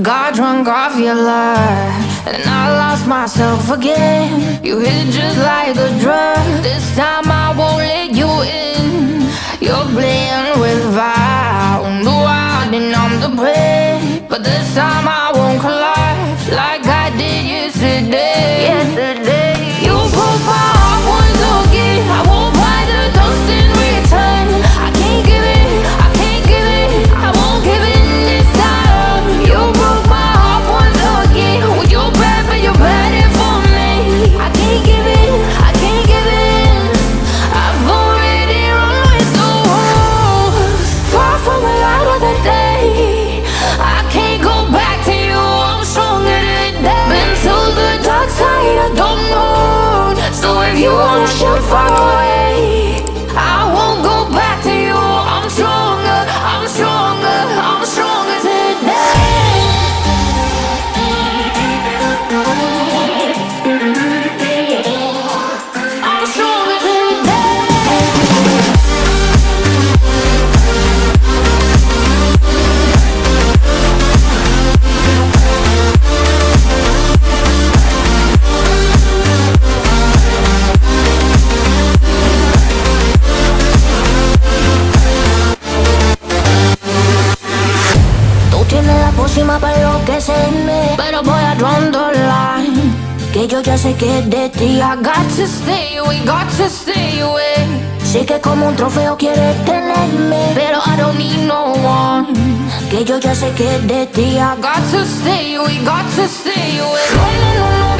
Got drunk off your life, and I lost myself again. You hit just like a drug. This time I won't let you in. You're playing with fire, no hiding on the prey. But this time I won't collapse like I did yesterday. You broke my heart once again. I won't buy the dust in return. I can't give it, I can't give it, I won't give it this time. You broke my heart once again. Well, you're bad, but you're bad it for me. I can't give it, I can't give it. I've already run with the wolves. Far from the light of the day, I can't go back to you. I'm stronger today. Been to the dark side, I don't know. So if you wanna shoot far away, I won't go back to you. I'm stronger, I'm stronger, I'm stronger today. I'm stronger today. Tú tienes la pócima para enloquecerme, pero voy a draw the line, que yo ya sé que es de ti. I got to stay away, got to stay away. Sé que como un trofeo quieres tenerme, pero I don't need no one, que yo ya sé que es de ti. I got to stay away, got to stay away. No, no, no, no.